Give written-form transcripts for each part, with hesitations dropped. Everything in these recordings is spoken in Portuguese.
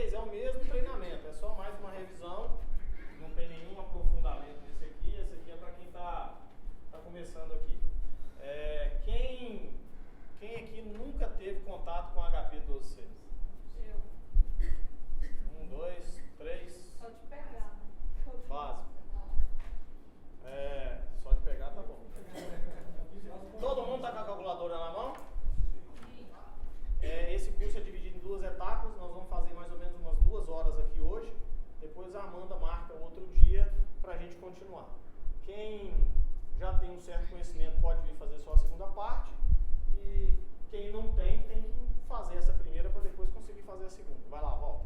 vez é o mesmo treinamento, é só mais uma revisão, não tem nenhum aprofundamento nesse aqui. Esse aqui é para quem está começando aqui. Quem aqui nunca teve contato com HP 12C? Eu. 1, 2, 3. Só de pegar, né? Básico. Só de pegar tá bom. Todo mundo está com a calculadora na mão? Esse curso é dividido em 2 etapas. Nós vamos fazer mais ou menos umas 2 horas aqui hoje. Depois a Amanda marca outro dia para a gente continuar. Quem já tem um certo conhecimento pode vir fazer só a segunda parte. E quem não tem que fazer essa primeira para depois conseguir fazer a segunda. Vai lá, volta.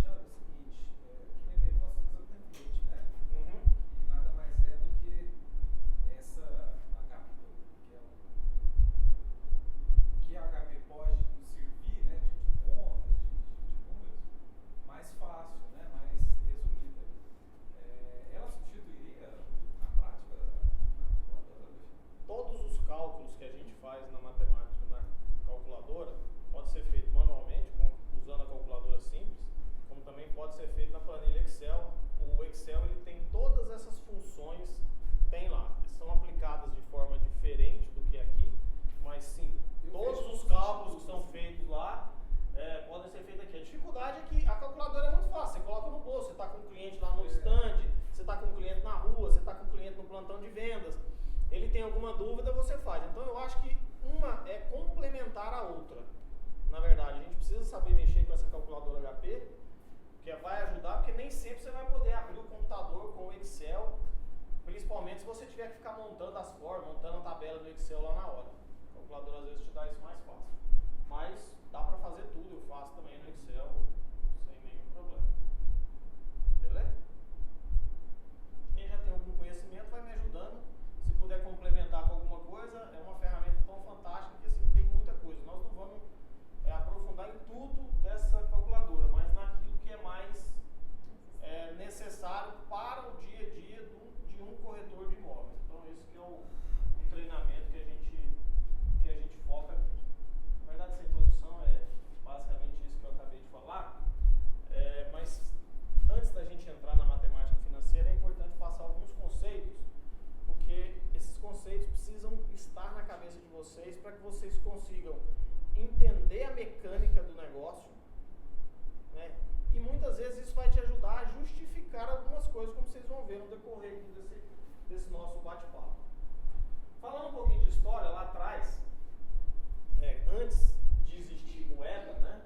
Tiago, é o seguinte, aqui na IBM nós temos a template, né? Uhum. E nada mais é do que essa HP, que a HP pode nos servir, né, de conta, de números, mais fácil, né, mais resumida. Ela substituiria, na prática, a calculadora? Todos os cálculos que a gente faz na matemática, na calculadora, pode ser feito manualmente, usando a calculadora simples, como também pode ser feito na planilha Excel. O Excel ele tem todas essas funções, tem lá. São aplicadas de forma diferente do que aqui, mas sim, todos os cálculos que são feitos lá podem ser feitos aqui. A dificuldade é que a calculadora é muito fácil, você coloca no bolso, você está com o cliente lá no stand, você está com o cliente na rua, você está com o cliente no plantão de vendas, ele tem alguma dúvida, você faz. Então eu acho que uma é complementar a outra. Na verdade, a gente precisa saber mexer com essa calculadora HP, que vai ajudar, porque nem sempre você vai poder abrir o computador com o Excel, principalmente se você tiver que ficar montando as formas, montando a tabela do Excel lá na hora. A calculadora às vezes te dá isso mais fácil. Mas dá para fazer tudo, eu faço também no Excel, sem nenhum problema. Beleza? Quem já tem algum conhecimento vai me ajudando. Se puder complementar com alguma coisa, é uma ferramenta tão fantástica que assim, tem muita coisa. Nós não vamos aprofundar em tudo dessa calculadora, mas naquilo que é mais necessário para o dia a dia de um corretor de imóveis. Então esse que é o treinamento que a gente foca aqui. Na verdade, essa introdução é basicamente isso que eu acabei de falar, mas antes da gente entrar na matemática financeira é importante passar alguns conceitos, porque esses conceitos precisam estar na cabeça de vocês para que vocês consigam entender a mecânica do negócio, né? E muitas vezes isso vai te ajudar a justificar algumas coisas, como vocês vão ver no decorrer aqui desse nosso bate-papo. Falando um pouquinho de história, lá atrás, antes de existir moeda, né?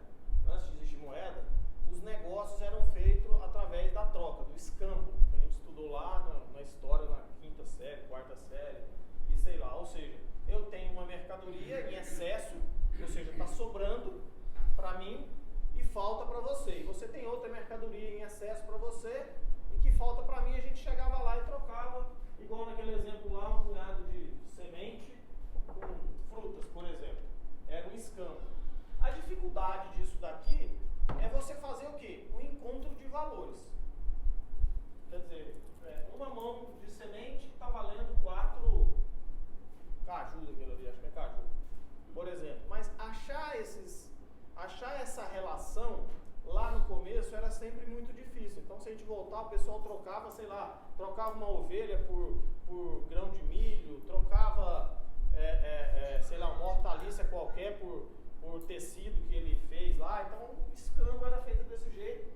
Antes de existir moeda, os negócios eram feitos através da troca, do escambo, que a gente estudou lá na história, na 5ª série, 4ª série, e sei lá. Ou seja, eu tenho uma mercadoria em excesso, ou seja, está sobrando para mim e falta para você. E você tem outra mercadoria em excesso para você e que falta para mim. A gente chegava lá e trocava, igual naquele exemplo lá, um punhado de semente com frutas, por exemplo. Era um escambo. A dificuldade disso daqui é você fazer o quê? Um encontro de valores. Quer dizer, uma mão de semente está valendo 4 caju daquilo ali, acho que é caju, por exemplo. Mas achar essa relação lá no começo era sempre muito difícil. Então, se a gente voltar, o pessoal trocava, sei lá, trocava uma ovelha por grão de milho, trocava, sei lá, uma hortaliça qualquer por tecido que ele fez lá. Então, o escambo era feito desse jeito.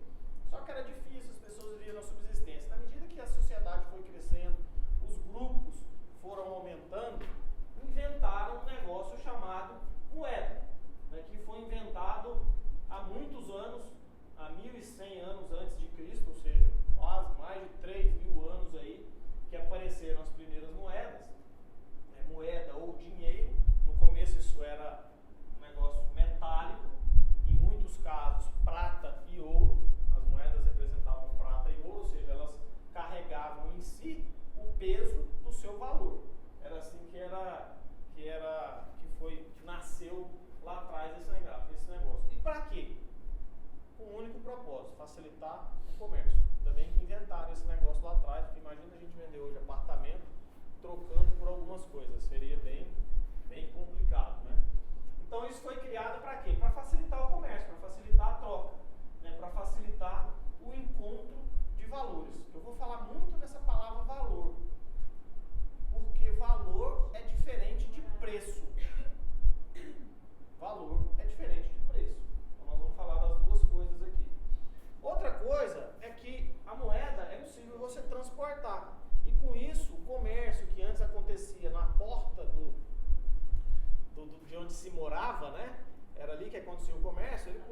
Só que era difícil, as pessoas viviam na subsistência. Na medida que a sociedade foi crescendo, os grupos foram aumentando, inventaram um negócio chamado moeda, né, que foi inventado há muitos anos, há 1100 anos antes de Cristo, ou seja, quase mais de 3.000 anos aí, que apareceram as primeiras moedas, moeda ou dinheiro. No começo isso era um negócio metálico, em muitos casos prata e ouro. As moedas representavam prata e ouro, ou seja, elas carregavam em si o peso do seu valor. Era assim que nasceu lá atrás esse negócio. E para quê? Com um único propósito: facilitar o comércio. Ainda bem que inventaram esse negócio lá atrás, porque imagina a gente vender hoje apartamento trocando por algumas coisas. Seria bem complicado, né? Então isso foi criado para quê? Para facilitar o comércio, para facilitar a troca, né? Para facilitar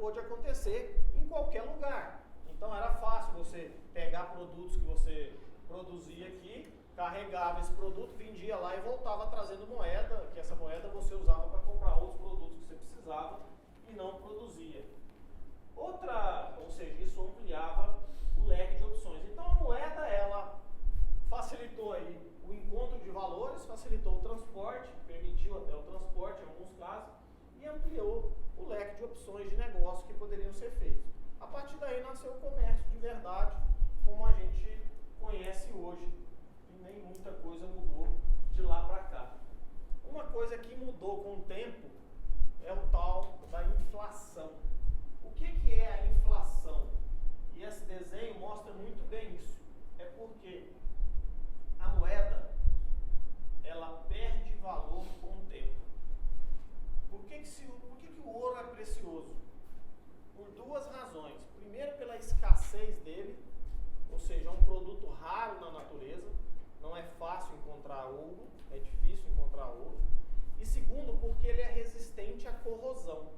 pôde acontecer em qualquer lugar. Então era fácil você pegar produtos que você produzia aqui, carregava esse produto, vendia lá e voltava trazendo moeda, que essa moeda você usava para comprar outros produtos que você precisava e não produzia. Ou seja, isso ampliava o leque de opções. Então a moeda, ela facilitou aí o encontro de valores, facilitou o transporte, permitiu até o transporte em alguns casos, e ampliou o leque de opções de negócio que poderiam ser feitos. A partir daí nasceu o comércio de verdade, como a gente conhece hoje, e nem muita coisa mudou de lá para cá. Uma coisa que mudou com o tempo é o tal da inflação. O que é a inflação? E esse desenho mostra muito bem isso. É porque a moeda, ela perde valor com o tempo. Por que o ouro é precioso? Por duas razões. Primeiro, pela escassez dele, ou seja, é um produto raro na natureza, não é fácil encontrar ouro, é difícil encontrar ouro. E segundo, porque ele é resistente à corrosão,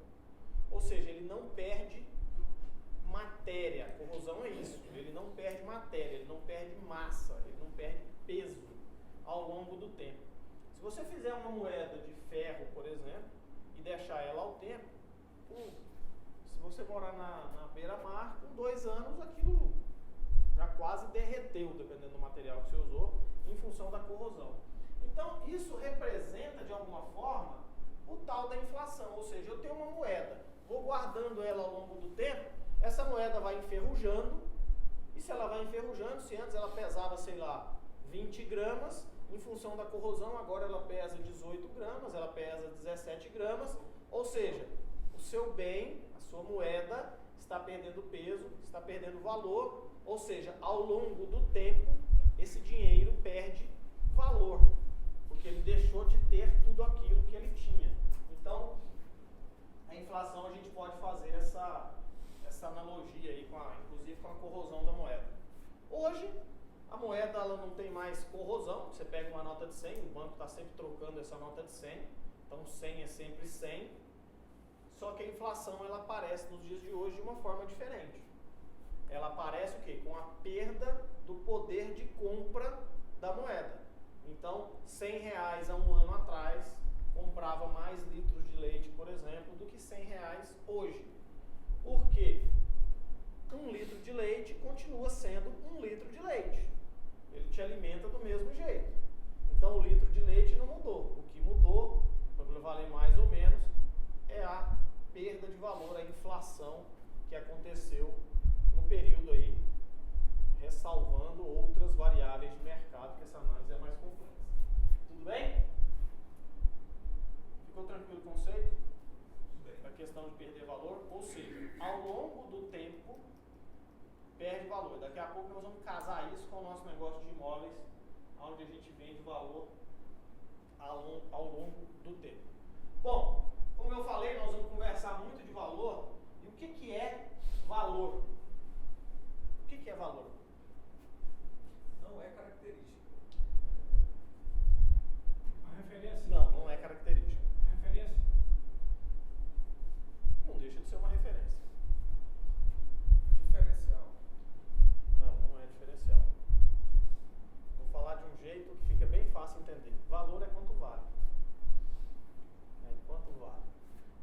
ou seja, ele não perde matéria. A corrosão é isso, ele não perde matéria, ele não perde massa, ele não perde peso ao longo do tempo. Se você fizer uma moeda de ferro, por exemplo, e deixar ela ao tempo, se você morar na beira-mar, com 2 anos aquilo já quase derreteu, dependendo do material que você usou, em função da corrosão. Então, isso representa, de alguma forma, o tal da inflação, ou seja, eu tenho uma moeda, vou guardando ela ao longo do tempo, essa moeda vai enferrujando, e se ela vai enferrujando, se antes ela pesava, sei lá, 20 gramas, em função da corrosão, agora ela pesa 18 gramas, ela pesa 17 gramas, ou seja, o seu bem, a sua moeda, está perdendo peso, está perdendo valor, ou seja, ao longo do tempo, esse dinheiro perde valor, porque ele deixou de ter tudo aquilo que ele tinha. Então, a inflação, a gente pode fazer essa analogia aí, inclusive com a corrosão da moeda. Hoje, a moeda ela não tem mais corrosão, você pega uma nota de 100, o banco está sempre trocando essa nota de 100, então 100 é sempre 100, só que a inflação ela aparece nos dias de hoje de uma forma diferente. Ela aparece o quê? Com a perda do poder de compra da moeda. Então, R$100 há um ano atrás, comprava mais litros de leite, por exemplo, do que R$100 hoje. Por quê? 1 litro de leite continua sendo 1 litro de leite. Ele te alimenta do mesmo jeito. Então, o litro de leite não mudou. O que mudou, para valer mais ou menos, é a perda de valor, a inflação que aconteceu no período aí, ressalvando outras variáveis de mercado, que essa análise é mais complexa. Tudo bem? Ficou tranquilo o conceito? A questão de perder valor, ou seja, ao longo do tempo, perde valor. Daqui a pouco nós vamos casar isso com o nosso negócio de imóveis, onde a gente vende valor ao longo do tempo. Bom, como eu falei, nós vamos conversar muito de valor. E o que é valor? O que é valor? Não é característica. A referência? Não é característica. A referência? Não deixa de ser uma referência. Diferencial. Não é diferencial. Vou falar de um jeito que fica bem fácil entender. Valor é quanto vale. Quanto vale.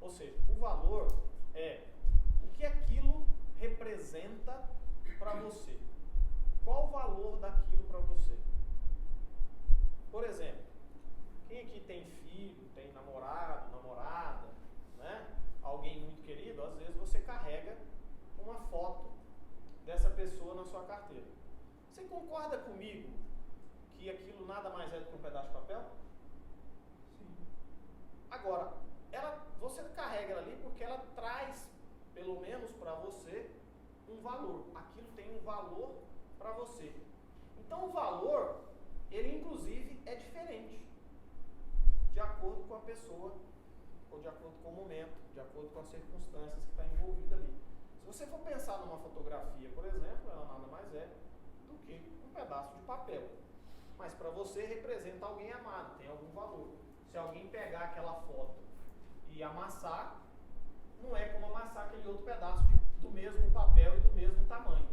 Ou seja, o valor é o que aquilo representa para você. Qual o valor daquilo para você? Por exemplo, quem aqui tem filho, tem namorado, namorada, né? Alguém muito querido, às vezes você carrega uma foto dessa pessoa na sua carteira. Você concorda comigo que aquilo nada mais é do que um pedaço de papel? Sim. Agora, você carrega ela ali porque ela traz, pelo menos para você, um valor. Aquilo tem um valor para você. Então, o valor, ele inclusive é diferente, de acordo com a pessoa, ou de acordo com o momento, de acordo com as circunstâncias que está envolvida ali. Se você for pensar numa fotografia, por exemplo, ela nada mais é do que um pedaço de papel. Mas para você representa alguém amado, tem algum valor. Se alguém pegar aquela foto e amassar, não é como amassar aquele outro pedaço do mesmo papel e do mesmo tamanho.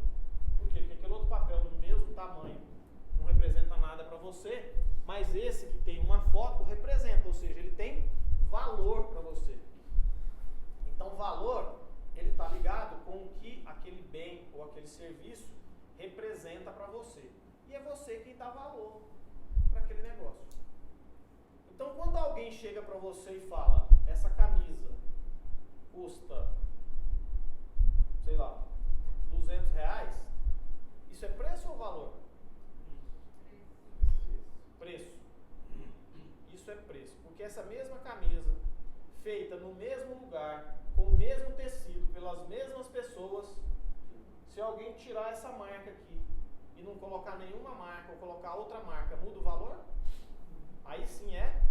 Por quê? Porque aquele outro papel do mesmo tamanho não representa nada para você, mas esse que tem uma foto representa, ou seja, ele tem valor para você. Então, valor, ele está ligado com o que aquele bem ou aquele serviço representa para você. E é você quem dá valor para aquele negócio. Então, quando alguém chega para você e fala, essa camisa custa, sei lá, R$200, isso é preço ou valor? Preço. Isso é preço. Porque essa mesma camisa, feita no mesmo lugar, com o mesmo tecido, pelas mesmas pessoas, se alguém tirar essa marca aqui e não colocar nenhuma marca ou colocar outra marca, muda o valor? Aí sim é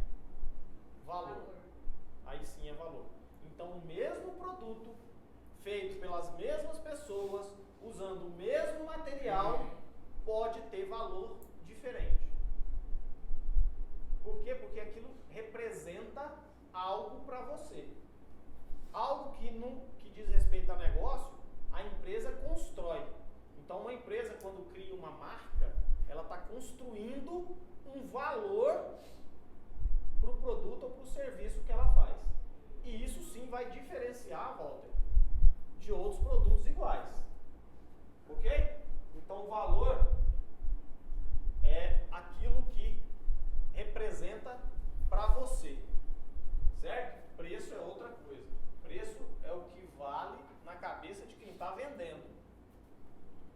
valor. Aí sim é valor. Então, o mesmo produto, feito pelas mesmas pessoas, usando o mesmo material, pode ter valor diferente. Por quê? Porque aquilo representa algo para você. Algo que diz respeito a negócio, a empresa constrói. Então, uma empresa, quando cria uma marca, ela está construindo um valor para o produto ou para o serviço que ela faz. E isso sim vai diferenciar, Walter, de outros produtos iguais. Ok? Então, o valor é aquilo que representa para você. Certo? Preço é outra coisa. Preço é o que vale na cabeça de quem está vendendo.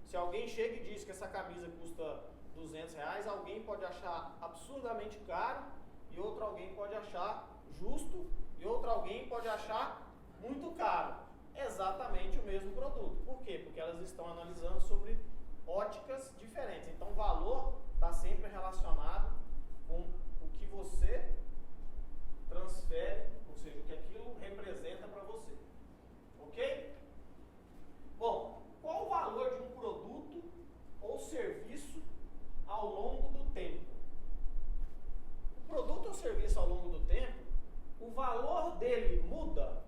Se alguém chega e diz que essa camisa custa R$200, alguém pode achar absurdamente caro e outro alguém pode achar justo e outro alguém pode achar muito caro. É exatamente o mesmo produto. Por quê? Porque elas estão analisando sobre óticas diferentes. Então, o valor está sempre relacionado com o que você transfere, ou seja, o que aquilo representa para você. Ok? Bom, qual o valor de um produto ou serviço ao longo do tempo? O produto ou serviço ao longo do tempo, o valor dele muda?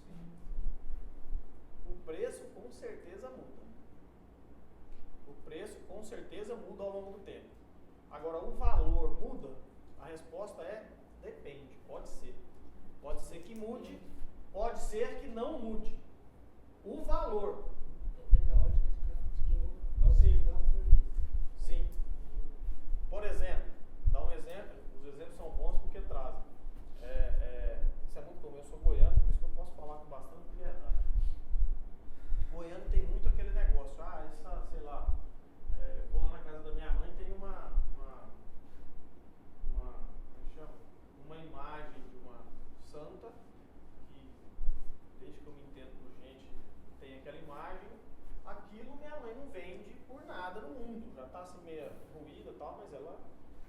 Sim. O preço com certeza muda. O preço com certeza muda ao longo do tempo. Agora, o valor muda? A resposta é depende, pode ser. Pode ser que mude, pode ser que não mude. O valor. Depende da ótica de quem vai utilizar o serviço. Sim. Por exemplo, dá um exemplo, os exemplos são bons porque trazem. Isso é muito comum, eu sou goiano, por isso que eu posso falar com bastante verdade. Goiano tem muito aquele negócio, sei lá, vou lá na casa da minha mãe, tem uma imagem de uma santa, que desde que eu me entendo por gente, tem aquela imagem, aquilo minha mãe não vende por nada no mundo, já está assim meio ruída e tal, mas ela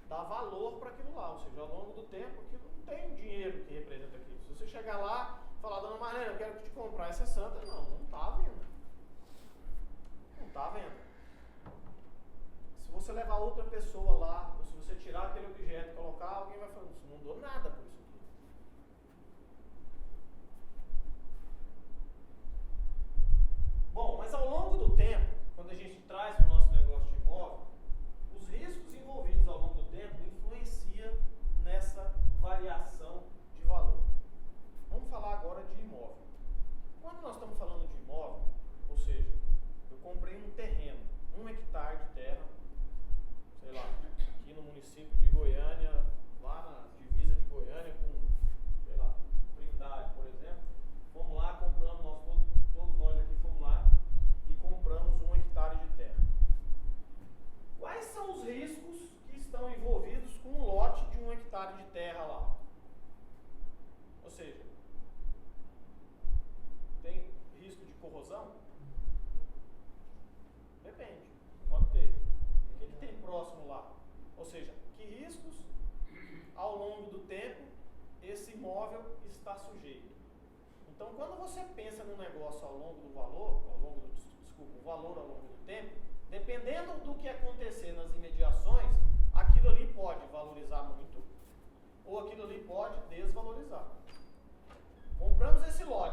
dá valor para aquilo lá, ou seja, ao longo do tempo aquilo não tem dinheiro que representa aquilo. Se você chegar lá e falar, dona Marlene, eu quero te comprar essa santa, não está à venda. Não está à venda. Se você levar outra pessoa lá, ou se você tirar aquele objeto e colocar, alguém vai falar, isso não dou nada por isso aqui. Bom, mas ao longo do tempo, quando a gente traz para o nosso negócio de imóvel, os riscos envolvidos ao longo do tempo influenciam nessa variação de valor. Vamos falar agora de imóvel. Quando nós estamos falando de imóvel, ou seja, eu comprei um terreno, 1 hectare de terra, sei lá, aqui no município de Goiânia, lá na divisa de Goiânia com, sei lá, Trindade, por exemplo. Fomos lá, compramos, todos nós aqui fomos lá e compramos 1 hectare de terra. Quais são os riscos que estão envolvidos com um lote de 1 hectare de terra lá? Ou seja, tem risco de corrosão? Depende, pode ter. O que tem próximo lá? Ou seja, que riscos ao longo do tempo esse imóvel está sujeito? Então, quando você pensa no negócio o valor ao longo do tempo, dependendo do que acontecer nas imediações, aquilo ali pode valorizar muito ou aquilo ali pode desvalorizar. Compramos esse lote.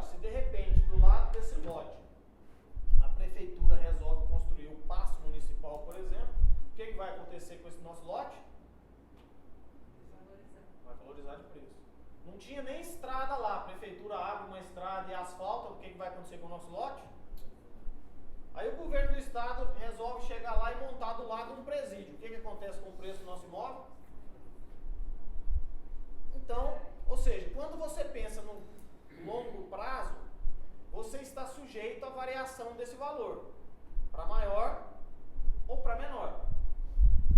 lote. Aí o governo do estado resolve chegar lá e montar do lado um presídio. O que acontece com o preço do nosso imóvel? Então, ou seja, quando você pensa no longo prazo, você está sujeito à variação desse valor, para maior ou para menor.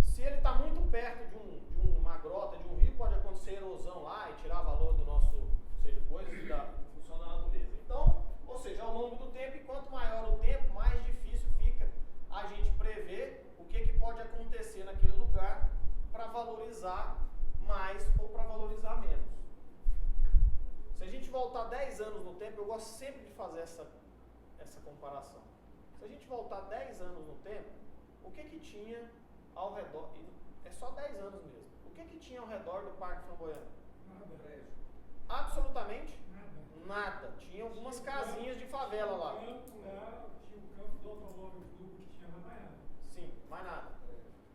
Se ele está muito perto de uma grota, de um rio, pode acontecer erosão lá e tirar valor do nosso, ou seja, coisas da função da natureza. Então, ou seja, ao longo do tempo, e quanto maior o tempo, mais difícil fica a gente prever o que pode acontecer naquele lugar para valorizar mais ou para valorizar menos. Se a gente voltar 10 anos no tempo, eu gosto sempre de fazer essa comparação. Se a gente voltar 10 anos no tempo, o que tinha ao redor, é só 10 anos mesmo, o que tinha ao redor do Parque Flamboyant? Nada. Absolutamente Nada. nada. Tinha algumas casinhas de favela lá. Tinha o campo do automóvel clube que tinha mais nada. Sim, mais nada.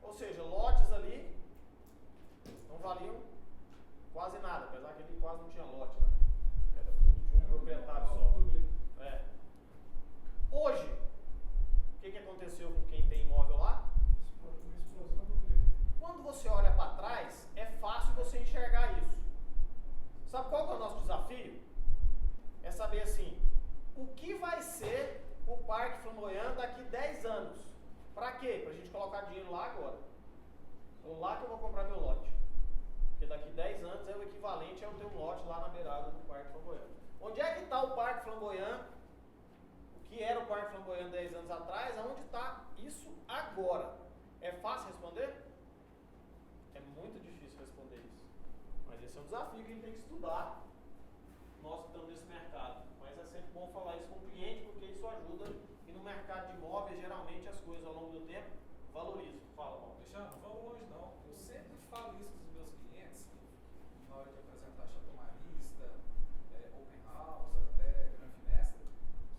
Ou seja, lotes ali não valiam quase nada, apesar que ali quase não tinha lote, né? Era tudo de um proprietário só. É. Hoje, o que aconteceu com quem tem imóvel lá? Uma explosão do preço. Quando você olha para trás, é fácil você enxergar isso. Sabe qual que é o nosso desafio? É saber assim, o que vai ser o Parque Flamboyant daqui 10 anos? Para quê? Para a gente colocar dinheiro lá agora. Ou lá que eu vou comprar meu lote. Porque daqui 10 anos é o equivalente a eu ter um lote lá na beirada do Parque Flamboyant. Onde é que está o Parque Flamboyant? O que era o Parque Flamboyant 10 anos atrás? Aonde está isso agora? É fácil responder? É muito difícil responder isso. Mas esse é um desafio que a gente tem que estudar. Nós que estamos nesse mercado. Mas é sempre bom falar isso com o cliente, porque isso ajuda. E no mercado de imóveis, geralmente as coisas ao longo do tempo valorizam. Fala, Paulo. Alexandre, não vamos longe não. Eu sempre falo isso dos meus clientes, na hora de apresentar Chatomarista, Open House, até Gran Finestra,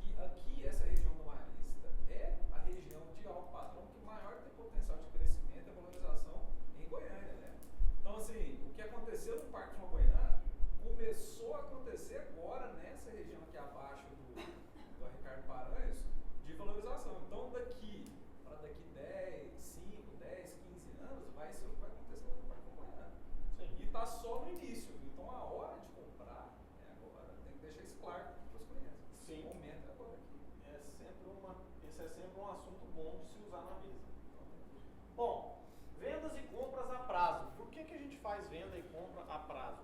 que aqui, essa região do Marista, é a região de alto padrão que maior tem potencial de crescimento e valorização em Goiânia, né? Então, assim, o que aconteceu no Parque Flamboyant começou a acontecer agora nessa região aqui abaixo do Ricardo Paranhos, de valorização. Então, daqui 5, 10, 15 anos, vai ser o que vai acontecer no Parque Flamboyant. E está só no início. Então, a hora de comprar é agora. Tem que deixar isso claro para os clientes. Sim. O momento é agora aqui. Esse é sempre um assunto bom de se usar na mesa. Bom, vendas e compras a prazo. Por que a gente faz venda e compra a prazo?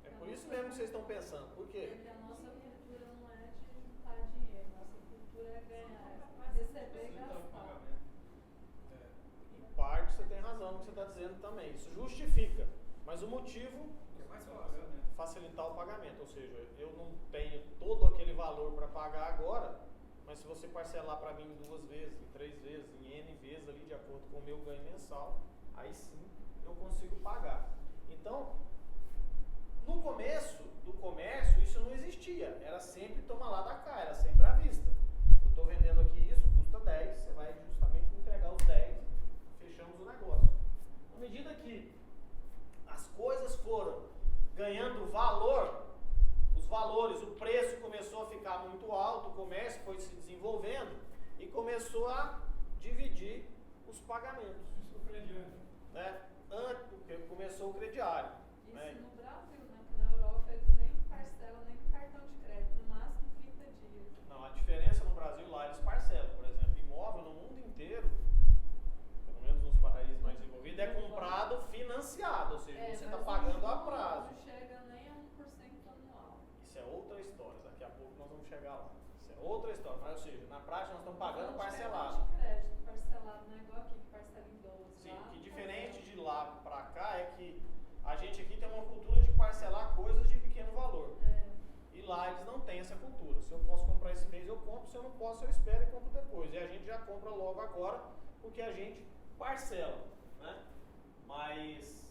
É por isso mesmo que vocês estão pensando. Por quê? Porque a nossa cultura não é de juntar dinheiro, nossa cultura é ganhar, receber e gastar. Em parte você tem razão no que você está dizendo também. Isso justifica. Mas o motivo É mais fácil, né? facilitar o pagamento. Ou seja, eu não tenho todo aquele valor para pagar agora, mas se você parcelar para mim em 2 vezes, em 3 vezes, em N vezes ali, de acordo com o meu ganho mensal, aí sim eu consigo pagar. Então, no começo do comércio, isso não existia. Era sempre toma lá da cá, era sempre à vista. Eu estou vendendo aqui isso, custa 10, você vai justamente me entregar os 10, fechamos o negócio. À medida que as coisas foram ganhando valor, os valores, o preço começou a ficar muito alto, o comércio foi se desenvolvendo e começou a dividir os pagamentos. Isso é o crediário. Né? Porque começou o crediário. Isso Né? no Brasil, né? Porque na Europa eles nem parcelam nem no cartão de crédito, no máximo 30 dias. Não, a diferença no Brasil lá eles parcelam. Por exemplo, imóvel no mundo inteiro, pelo menos nos países mais desenvolvidos, é comprado financiado, ou seja, você está pagando a prazo. Não chega nem a 1% anual. Isso é outra história, daqui a pouco nós vamos chegar lá. Isso é outra história, mas ou seja, na prática nós estamos pagando parcelado. Cartão de crédito parcelado, não é igual aqui que parcela em 12. Sim, lá, que diferente de lá para cá é que a gente aqui tem uma cultura de parcelar coisas de pequeno valor. E lá eles não têm essa cultura. Se eu posso comprar esse mês, eu compro. Se eu não posso, eu espero e compro depois. E a gente já compra logo agora, porque a gente parcela, né? Mas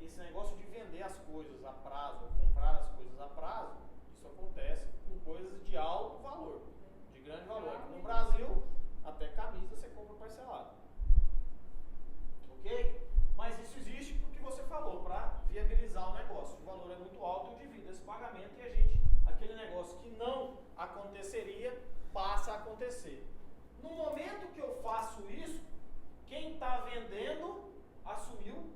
esse negócio de vender as coisas a prazo, ou comprar as coisas a prazo, isso acontece com coisas de alto valor, de grande valor. Aqui no Brasil, até camisa você compra parcelado. Ok? Mas isso existe porque você falou, para viabilizar o negócio. O valor é muito alto, eu divido esse pagamento pagamento e aquele negócio que não aconteceria, passa a acontecer. No momento que eu faço isso, quem está vendendo assumiu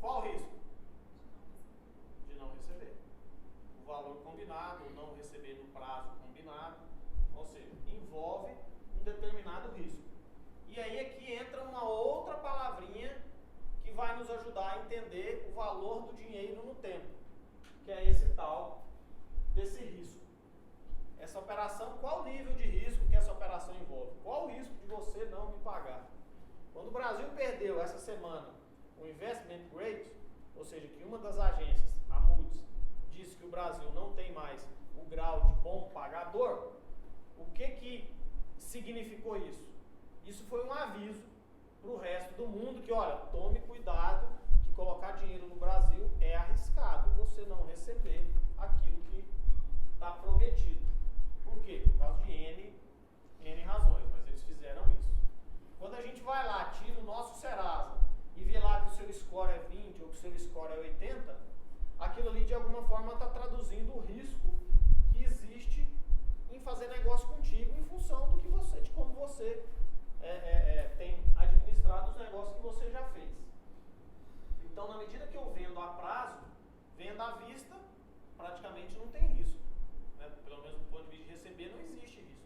qual risco? De não receber. O valor combinado, ou não receber no prazo combinado, ou seja, envolve um determinado risco. E aí aqui entra uma outra palavrinha que vai nos ajudar a entender o valor do dinheiro no tempo, que é esse tal desse risco. Essa operação, qual nível de risco que essa operação envolve? Qual o risco de você não me pagar? Quando o Brasil perdeu essa semana o Investment Grade, ou seja, que uma das agências, a Moody's, disse que o Brasil não tem mais o grau de bom pagador, o que significou isso? Isso foi um aviso para o resto do mundo que, olha, tome cuidado que colocar dinheiro no Brasil é arriscado você não receber aquilo que está prometido. Por quê? Por causa de N razões, mas eles fizeram isso. Quando a gente vai lá, tira o nosso Serasa e vê lá que o seu score é 20 ou que o seu score é 80, aquilo ali de alguma forma está traduzindo o risco que existe em fazer negócio contigo em função do que você, de como você tem administrado os negócios que você já fez. Então, na medida que eu vendo a prazo, vendo à vista, praticamente não tem risco. Né? Pelo menos do ponto de vista de receber, não existe risco.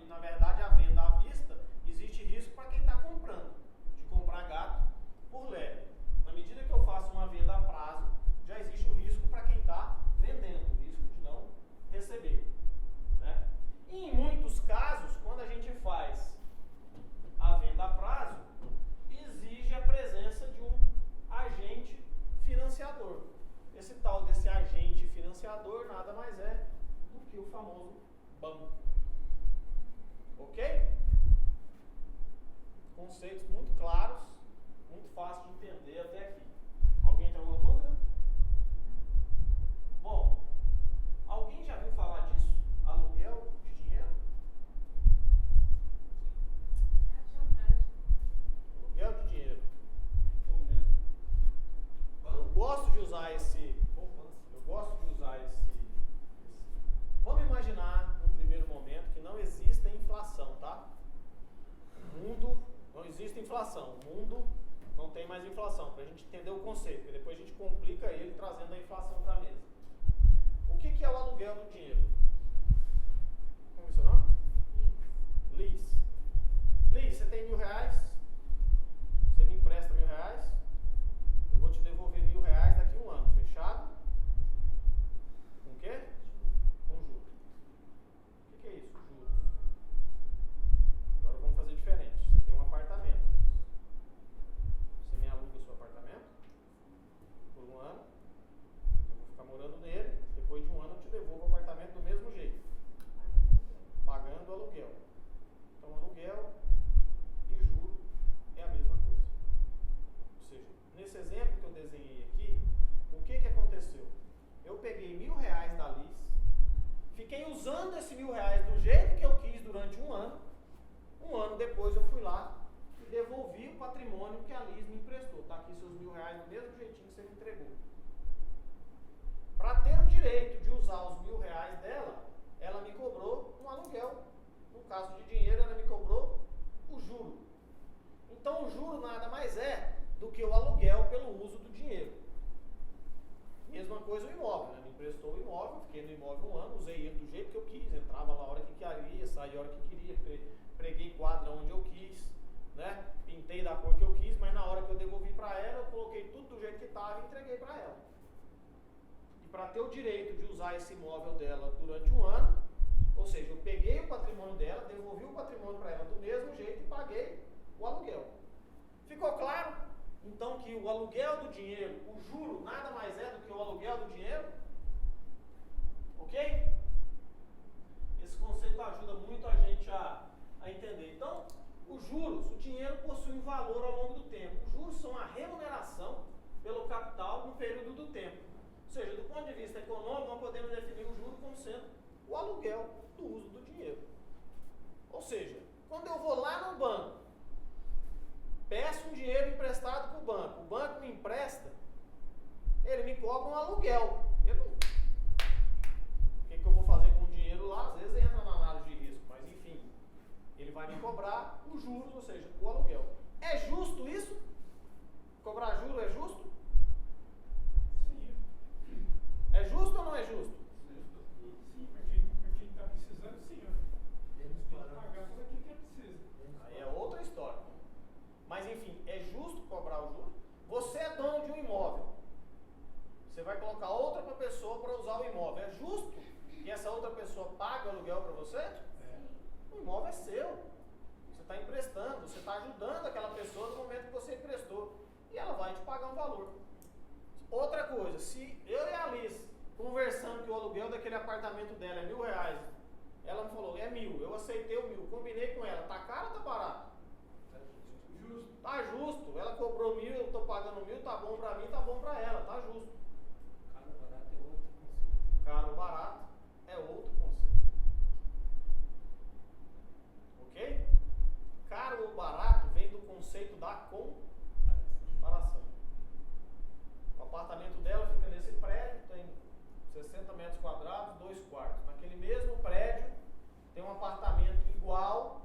Na verdade, a venda à vista, existe risco para quem está comprando, de comprar gato por lebre. Na medida que eu faço uma venda a prazo, já existe o risco para quem está vendendo, o risco de não receber. Né? E em muitos casos, quando a gente faz a venda a prazo, exige a presença de um agente financiador. Esse tal desse agente financiador nada mais é do que o famoso banco. Ok? Conceitos muito claros, muito fácil de entender até aqui. Alguém tem alguma dúvida? Bom, alguém já viu falar disso? Aluguel de dinheiro? Aluguel de dinheiro. Eu gosto de usar esse. Vamos imaginar, num primeiro momento, que não exista inflação, tá? O mundo não existe inflação. O mundo não tem mais inflação, para a gente entender o conceito, porque depois a gente complica ele trazendo a inflação para a mesa. O que é o aluguel do dinheiro? Como é seu nome? Liz. Liz, você tem R$1.000? Você me empresta R$1.000? Eu vou te devolver R$1.000 daqui a um ano. Fechado? Com o quê? Com juros. O que é isso? Juros. Agora vamos fazer diferente. Você tem um apartamento. Você me aluga o seu apartamento por um ano. Eu vou ficar morando nele. Depois de um ano eu te devolvo o apartamento do mesmo jeito. Pagando aluguel. Então aluguel e juro é a mesma coisa. Ou seja, nesse exemplo que eu desenhei aqui, o que aconteceu? Eu peguei R$1.000 da Liz, fiquei usando esse R$1.000 do jeito que eu quis durante um ano. Um ano depois eu fui lá e devolvi o patrimônio que a Liz me emprestou. Está aqui seus R$1.000 do mesmo jeitinho que você me entregou. Para ter o direito de usar os R$1.000 dela, ela me cobrou um aluguel. No caso de dinheiro, ela me cobrou o juro. Então, o juro nada mais é do que o aluguel pelo uso do dinheiro. Mesma coisa o imóvel, né? Me emprestou o imóvel, fiquei no imóvel um ano, usei ele do jeito que eu quis, entrava lá a hora que queria, saía a hora que queria, preguei quadra onde eu quis, né? Pintei da cor que eu quis, mas na hora que eu devolvi para ela, eu coloquei tudo do jeito que estava e entreguei para ela. E para ter o direito de usar esse imóvel dela durante um ano, ou seja, eu peguei o patrimônio dela, devolvi o patrimônio para ela do mesmo jeito e paguei o aluguel. Ficou claro? Então que o aluguel do dinheiro, o juro, nada mais é do que o aluguel do dinheiro? Ok? Esse conceito ajuda muito a gente a entender. Então, os juros, o dinheiro possui um valor ao longo do tempo. Os juros são a remuneração pelo capital no período do tempo. Ou seja, do ponto de vista econômico, nós podemos definir o juro como sendo o aluguel do uso do dinheiro. Ou seja, quando eu vou lá no banco, peço um dinheiro emprestado para o banco me empresta, ele me cobra um aluguel. pessoa para usar o imóvel. É justo que essa outra pessoa pague o aluguel para você? O imóvel é seu. Você está emprestando, você está ajudando aquela pessoa no momento que você emprestou. E ela vai te pagar um valor. Outra coisa, se eu e a Alice conversando que o aluguel daquele apartamento dela é R$1.000, ela me falou, é 1.000, eu aceitei o 1.000, combinei com ela, tá caro ou tá barato? Justo. Tá justo, ela cobrou 1.000, eu tô pagando 1.000, tá bom pra mim, tá bom pra ela, tá justo. Caro barato é outro conceito. Caro barato é outro conceito. Ok? Caro ou barato vem do conceito da comparação. O apartamento dela fica nesse prédio, tem 60 metros quadrados, 2 quartos. Naquele mesmo prédio tem um apartamento igual,